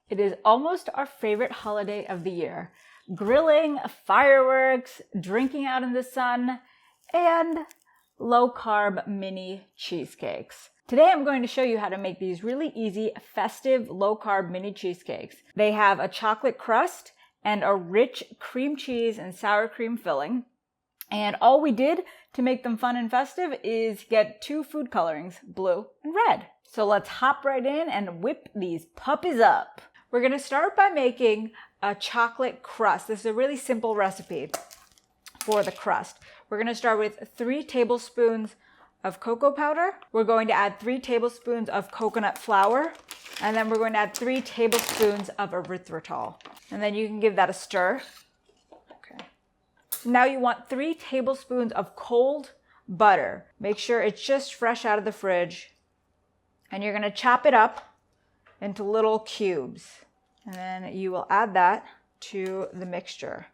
It is almost our favorite holiday of the year. Grilling, fireworks, drinking out in the sun, and low-carb mini cheesecakes. Today I'm going to show you how to make these really easy, festive, low-carb mini cheesecakes. They have a chocolate crust and a rich cream cheese and sour cream filling. And all we did to make them fun and festive is get 2 food colorings, blue and red. So let's hop right in and whip these puppies up. We're going to start by making a chocolate crust. This is a really simple recipe for the crust. We're going to start with 3 tablespoons of cocoa powder. We're going to add 3 tablespoons of coconut flour. And then we're going to add 3 tablespoons of erythritol. And then you can give that a stir. Okay. Now you want 3 tablespoons of cold butter. Make sure it's just fresh out of the fridge. And you're going to chop it up into little cubes. And then you will add that to the mixture.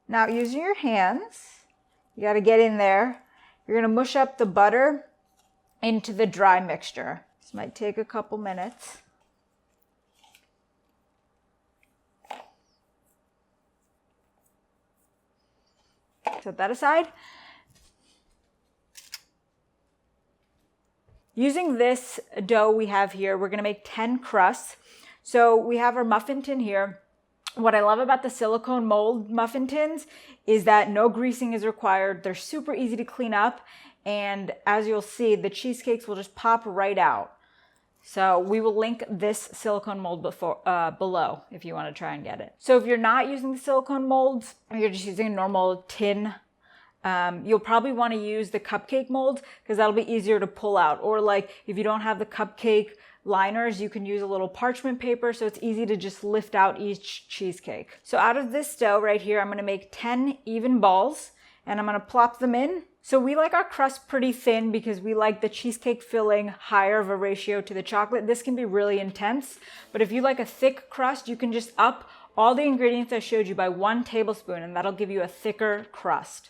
Now using your hands, you got to get in there. You're going to mush up the butter into the dry mixture. This might take a couple minutes. Set that aside. Using this dough we have here, we're going to make 10 crusts. So we have our muffin tin here. What I love about the silicone mold muffin tins is that no greasing is required. They're super easy to clean up. And as you'll see, the cheesecakes will just pop right out. So we will link this silicone mold below if you want to try and get it. So if you're not using the silicone molds, or you're just using a normal tin, you'll probably want to use the cupcake molds because that'll be easier to pull out. Or like if you don't have the cupcake liners, you can use a little parchment paper so it's easy to just lift out each cheesecake. So out of this dough right here, I'm going to make 10 even balls and I'm going to plop them in. So we like our crust pretty thin because we like the cheesecake filling higher of a ratio to the chocolate. This can be really intense, but if you like a thick crust, you can just up all the ingredients I showed you by 1 tablespoon and that'll give you a thicker crust.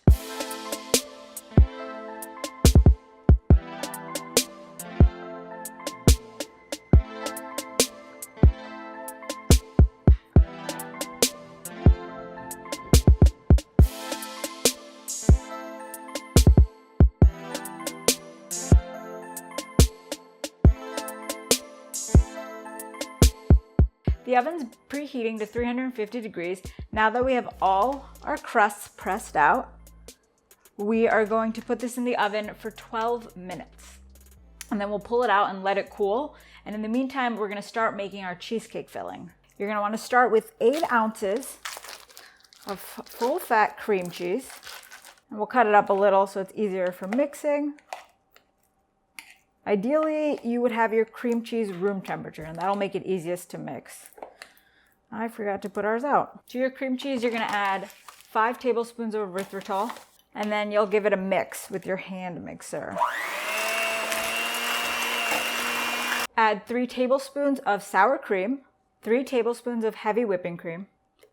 The oven's preheating to 350 degrees. Now that we have all our crusts pressed out, we are going to put this in the oven for 12 minutes. And then we'll pull it out and let it cool. And in the meantime, we're gonna start making our cheesecake filling. You're gonna wanna start with 8 ounces of full fat cream cheese. And we'll cut it up a little so it's easier for mixing. Ideally, you would have your cream cheese room temperature, and that'll make it easiest to mix. I forgot to put ours out. To your cream cheese, you're gonna add 5 tablespoons of erythritol, and then you'll give it a mix with your hand mixer. Add 3 tablespoons of sour cream, 3 tablespoons of heavy whipping cream,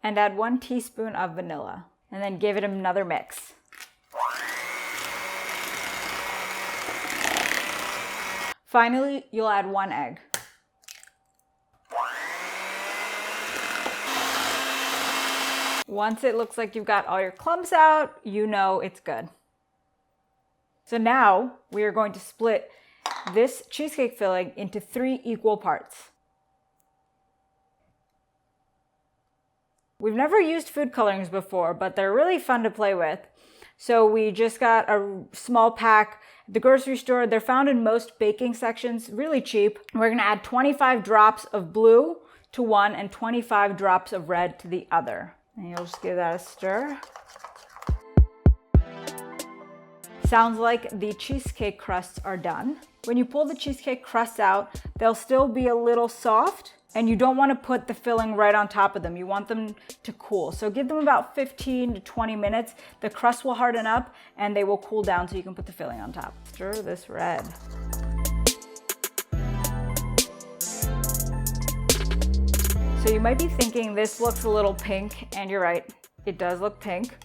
and add 1 teaspoon of vanilla, and then give it another mix. Finally, you'll add 1 egg. Once it looks like you've got all your clumps out, you know it's good. So now we are going to split this cheesecake filling into 3 equal parts. We've never used food colorings before, but they're really fun to play with. So we just got a small pack at the grocery store. They're found in most baking sections, really cheap. We're gonna add 25 drops of blue to one and 25 drops of red to the other. And you'll just give that a stir. Sounds like the cheesecake crusts are done. When you pull the cheesecake crusts out, they'll still be a little soft, and you don't want to put the filling right on top of them. You want them to cool. So give them about 15 to 20 minutes. The crust will harden up and they will cool down so you can put the filling on top. Stir this red. So you might be thinking this looks a little pink, and you're right, it does look pink.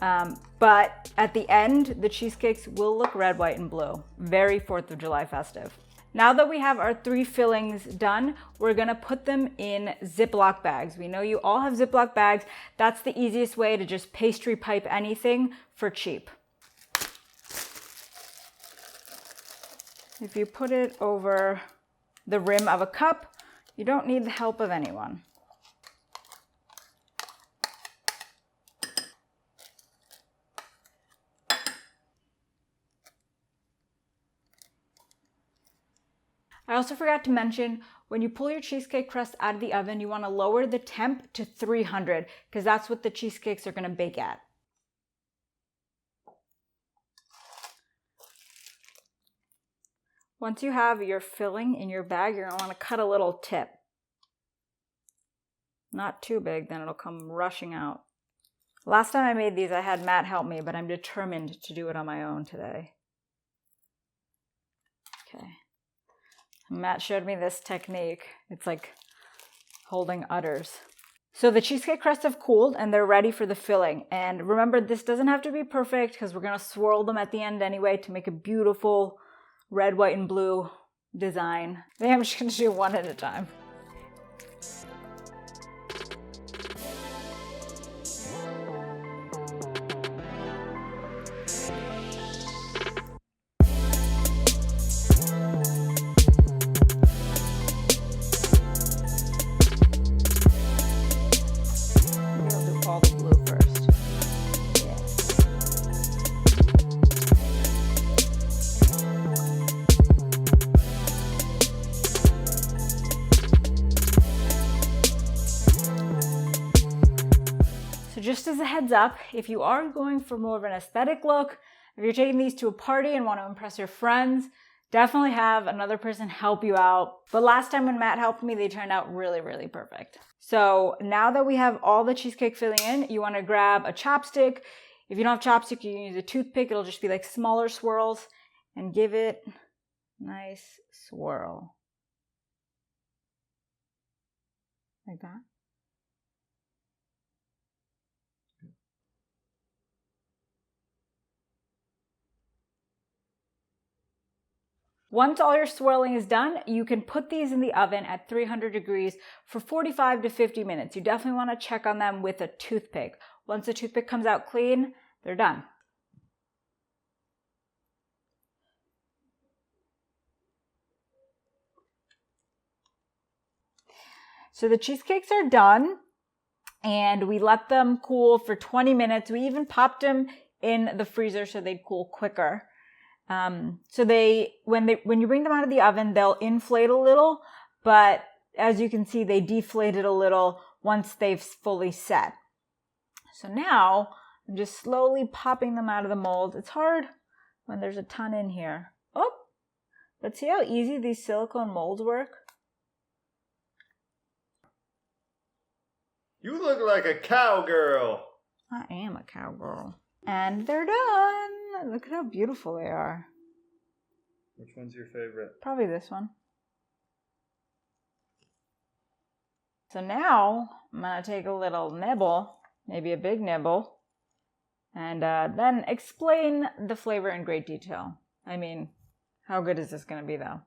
But at the end, the cheesecakes will look red, white, and blue. Very 4th of July festive. Now that we have our 3 fillings done, we're gonna put them in Ziploc bags. We know you all have Ziploc bags. That's the easiest way to just pastry pipe anything for cheap. If you put it over the rim of a cup, you don't need the help of anyone. I also forgot to mention, when you pull your cheesecake crust out of the oven, you want to lower the temp to 300 because that's what the cheesecakes are going to bake at. Once you have your filling in your bag, you're going to want to cut a little tip. Not too big, then it'll come rushing out. Last time I made these, I had Matt help me, but I'm determined to do it on my own today. Okay. Matt showed me this technique. It's like holding udders. So the cheesecake crusts have cooled and they're ready for the filling. And remember, this doesn't have to be perfect because we're going to swirl them at the end anyway to make a beautiful red, white, and blue design. Maybe I'm just going to do one at a time. Just as a heads up, if you are going for more of an aesthetic look, if you're taking these to a party and want to impress your friends, definitely have another person help you out. But last time when Matt helped me, they turned out really, really perfect. So now that we have all the cheesecake filling in, you want to grab a chopstick. If you don't have chopstick, you can use a toothpick. It'll just be like smaller swirls and give it a nice swirl. Like that. Once all your swirling is done, you can put these in the oven at 300 degrees for 45 to 50 minutes. You definitely want to check on them with a toothpick. Once the toothpick comes out clean, they're done. So the cheesecakes are done and we let them cool for 20 minutes. We even popped them in the freezer so they'd cool quicker. So when you bring them out of the oven, they'll inflate a little, but as you can see, they deflated a little once they've fully set. So now I'm just slowly popping them out of the mold. It's hard when there's a ton in here. Oh, but see how easy these silicone molds work? You look like a cowgirl. I am a cowgirl. And they're done. Look at how beautiful they are. Which one's your favorite? Probably this one. So now I'm going to take a little nibble, maybe a big nibble, and then explain the flavor in great detail. I mean, how good is this going to be though?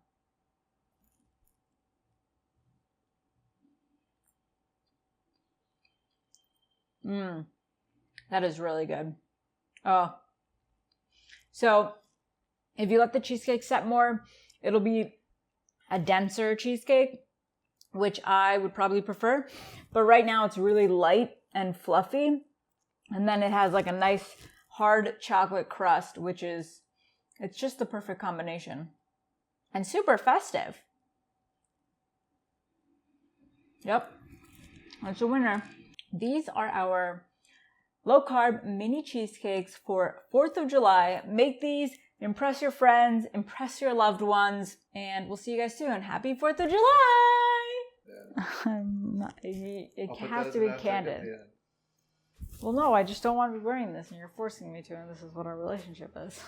That is really good. Oh. So if you let the cheesecake set more, it'll be a denser cheesecake, which I would probably prefer. But right now it's really light and fluffy. And then it has like a nice hard chocolate crust, it's just the perfect combination. And super festive. Yep, that's a winner. These are our low-carb mini cheesecakes for 4th of July. Make these, impress your friends, impress your loved ones, and we'll see you guys soon. Happy 4th of July! Yeah. It has to be candid. Well, no, I just don't want to be wearing this, and you're forcing me to, and this is what our relationship is.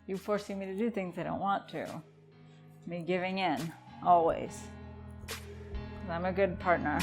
You forcing me to do things I don't want to. Me giving in, always. 'Cause I'm a good partner.